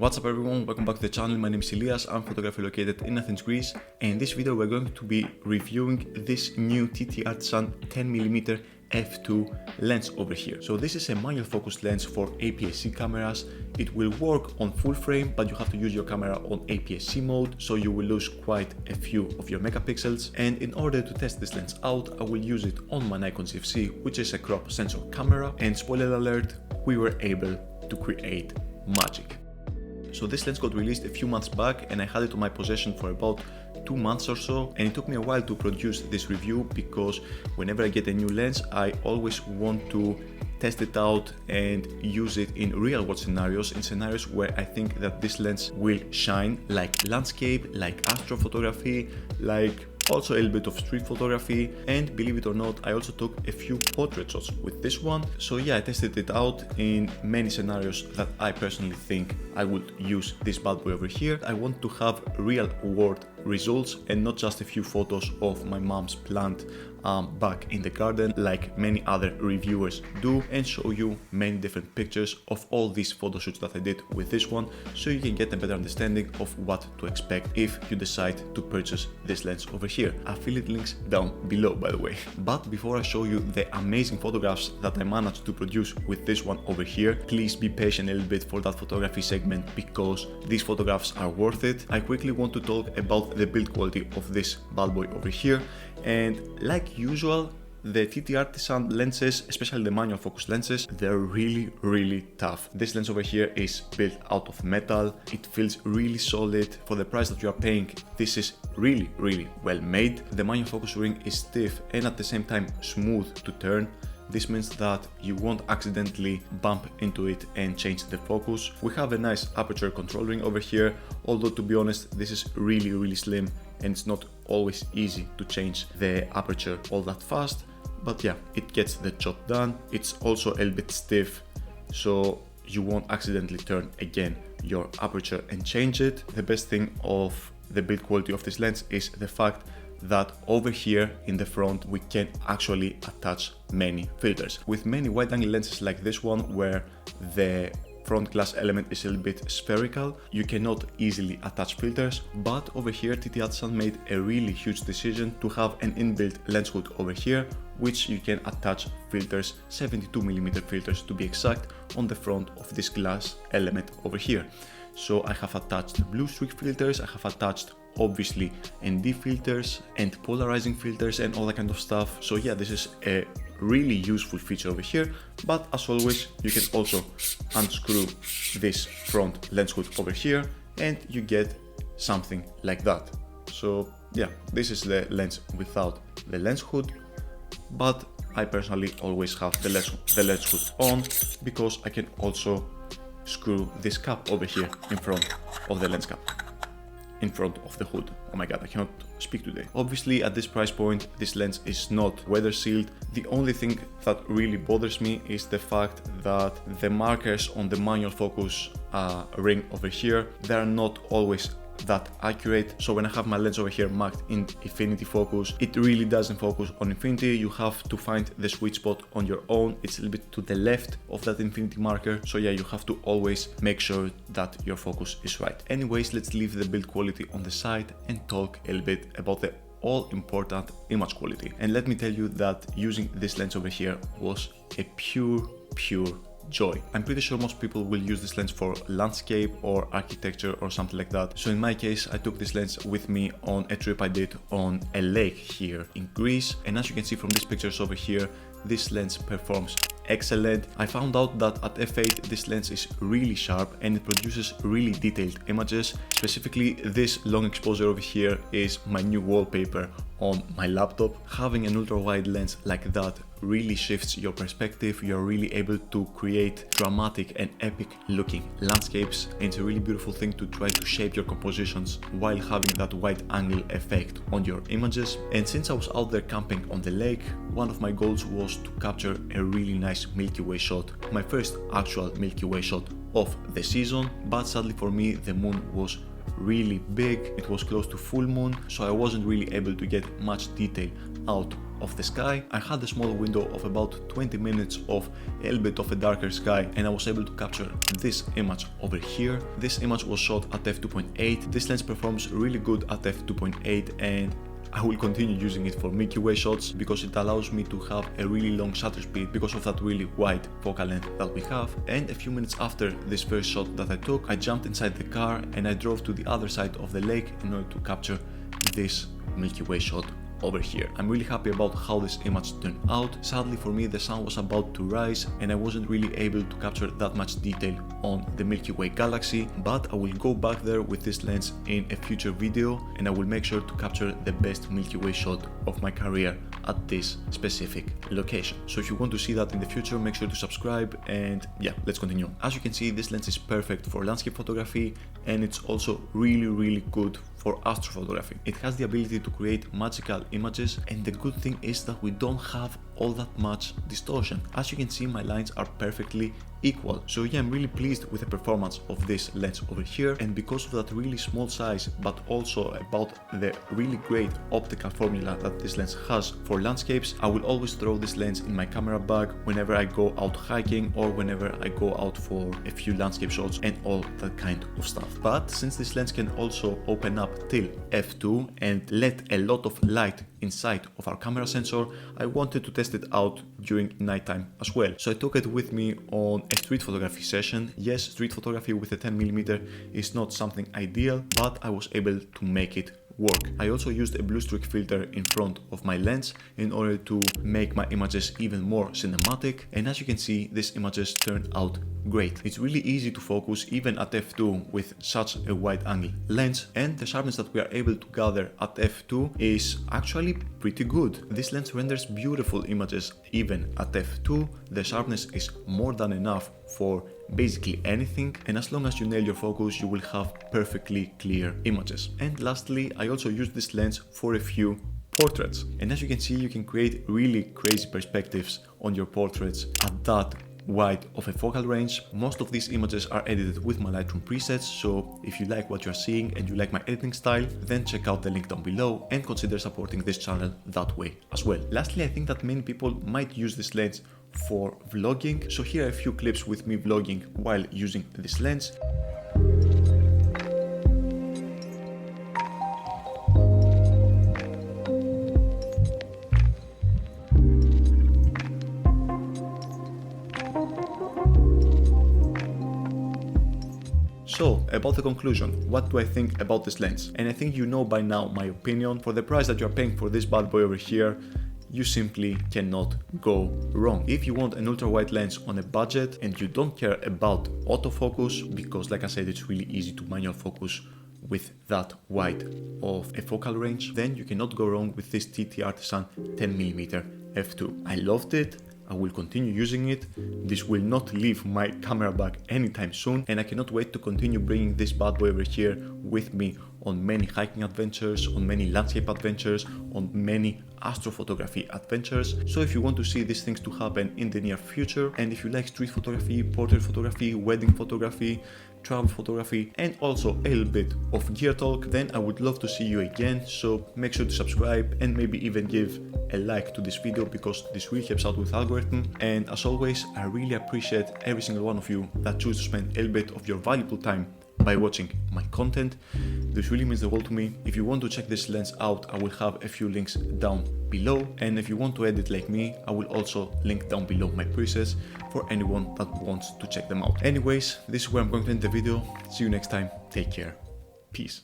What's up everyone, welcome back to the channel. My name is Elias, I'm a photographer located in Athens, Greece, and in this video we're going to be reviewing this new TTArtisan 10mm f2 lens over here. So this is a manual focus lens for APS-C cameras. It will work on full frame, but you have to use your camera on APS-C mode, so you will lose quite a few of your megapixels. And in order to test this lens out, I will use it on my Nikon 𝐔𝐒, which is a crop sensor camera, and spoiler alert, we were able to create magic. So this lens got released a few months back and I had it on my possession for about 2 months or so, and it took me a while to produce this review because whenever I get a new lens I always want to test it out and use it in real world scenarios, in scenarios where I think that this lens will shine, like landscape, like astrophotography, like also a little bit of street photography, and believe it or not, I also took a few portrait shots with this one. So yeah, I tested it out in many scenarios that I personally think I would use this bad boy over here. I want to have real world results and not just a few photos of my mom's plant back in the garden like many other reviewers do, and show you many different pictures of all these photo shoots that I did with this one, so you can get a better understanding of what to expect if you decide to purchase this lens over here. Affiliate links down below, by the way. But before I show you the amazing photographs that I managed to produce with this one over here, please be patient a little bit for that photography segment because these photographs are worth it. I quickly want to talk about the build quality of this bad boy over here, and like usual, the TTArtisan lenses, especially the manual focus lenses, they're really tough. This lens over here is built out of metal. It feels really solid. For the price that you are paying, this is really well made. The manual focus ring is stiff and at the same time smooth to turn. This means that you won't accidentally bump into it and change the focus. We have a nice aperture control ring over here, although to be honest, this is really slim and it's not always easy to change the aperture all that fast. But yeah, it gets the job done. It's also a little bit stiff, so you won't accidentally turn again your aperture and change it. The best thing of the build quality of this lens is the fact that over here in the front we can actually attach many filters. With many wide angle lenses like this one, where the front glass element is a little bit spherical, you cannot easily attach filters, but over here TTArtisan made a really huge decision to have an inbuilt lens hood over here, which you can attach filters, 72mm filters to be exact, on the front of this glass element over here. So I have attached blue streak filters, I have attached obviously ND filters and polarizing filters and all that kind of stuff. So yeah, this is a really useful feature over here, but as always you can also unscrew this front lens hood over here and you get something like that. So yeah, this is the lens without the lens hood, but I personally always have the lens hood on because I can also screw this cap over here in front of the lens cap, in front of the hood. Oh my god, I cannot speak today. Obviously at this price point this lens is not weather sealed. The only thing that really bothers me is the fact that the markers on the manual focus ring over here, they are not always that accurate. So when I have my lens over here marked in infinity focus, it really doesn't focus on infinity. You have to find the sweet spot on your own. It's a little bit to the left of that infinity marker, so yeah, you have to always make sure that your focus is right. Anyways, let's leave the build quality on the side and talk a little bit about the all important image quality. And let me tell you that using this lens over here was a pure joy. I'm pretty sure most people will use this lens for landscape or architecture or something like that. So in my case, I took this lens with me on a trip I did on a lake here in Greece, and as you can see from these pictures over here, this lens performs excellent. I found out that at f8 this lens is really sharp and it produces really detailed images. Specifically, this long exposure over here is my new wallpaper on my laptop. Having an ultra wide lens like that really shifts your perspective. You're really able to create dramatic and epic looking landscapes, and it's a really beautiful thing to try to shape your compositions while having that wide angle effect on your images. And since I was out there camping on the lake, one of my goals was to capture a really nice Milky Way shot, my first actual Milky Way shot of the season. But sadly for me, the moon was really big, it was close to full moon, so I wasn't really able to get much detail out of the sky. I had a small window of about 20 minutes of a little bit of a darker sky, and I was able to capture this image over here. This image was shot at f2.8. This lens performs really good at f2.8, and I will continue using it for Milky Way shots because it allows me to have a really long shutter speed because of that really wide focal length that we have. And a few minutes after this first shot that I took, I jumped inside the car and I drove to the other side of the lake in order to capture this Milky Way shot over here. I'm really happy about how this image turned out. Sadly for me, the sun was about to rise and I wasn't really able to capture that much detail on the Milky Way galaxy, but I will go back there with this lens in a future video and I will make sure to capture the best Milky Way shot of my career at this specific location. So if you want to see that in the future, make sure to subscribe, and yeah, let's continue. As you can see, this lens is perfect for landscape photography and it's also really good for astrophotography. It has the ability to create magical images, and the good thing is that we don't have all that much distortion. As you can see, my lines are perfectly equal. So yeah, I'm really pleased with the performance of this lens over here, and because of that really small size, but also about the really great optical formula that this lens has for landscapes, I will always throw this lens in my camera bag whenever I go out hiking or whenever I go out for a few landscape shots and all that kind of stuff. But since this lens can also open up till f2 and let a lot of light inside of our camera sensor, I wanted to test it out during nighttime as well. So I took it with me on a street photography session. Yes, street photography with a 10mm is not something ideal, but I was able to make it work. I also used a blue streak filter in front of my lens in order to make my images even more cinematic, and as you can see, these images turned out great. It's really easy to focus even at f2 with such a wide angle lens, and the sharpness that we are able to gather at f2 is actually pretty good. This lens renders beautiful images even at f2. The sharpness is more than enough for basically anything, and as long as you nail your focus, you will have perfectly clear images. And lastly, I also used this lens for a few portraits, and as you can see, you can create really crazy perspectives on your portraits at that wide of a focal range. Most of these images are edited with my Lightroom presets, so if you like what you're seeing and you like my editing style, then check out the link down below and consider supporting this channel that way as well. Lastly, I think that many people might use this lens for vlogging, so here are a few clips with me vlogging while using this lens. So, about the conclusion, what do I think about this lens? And I think you know by now my opinion. For the price that you're paying for this bad boy over here, you simply cannot go wrong. If you want an ultra wide lens on a budget and you don't care about autofocus, because like I said, it's really easy to manual focus with that wide of a focal range, then you cannot go wrong with this TTArtisan 10mm f2. I loved it. I will continue using it. This will not leave my camera bag anytime soon, and I cannot wait to continue bringing this bad boy over here with me on many hiking adventures, on many landscape adventures, on many astrophotography adventures. So if you want to see these things to happen in the near future, and if you like street photography, portrait photography, wedding photography, travel photography, and also a little bit of gear talk, then I would love to see you again. So make sure to subscribe and maybe even give a like to this video, because this really helps out with algorithm. And as always, I really appreciate every single one of you that choose to spend a little bit of your valuable time by watching my content. This really means the world to me. If you want to check this lens out, I will have a few links down below, and if you want to edit like me, I will also link down below my presets for anyone that wants to check them out. Anyways, this is where I'm going to end the video. See you next time. Take care. Peace.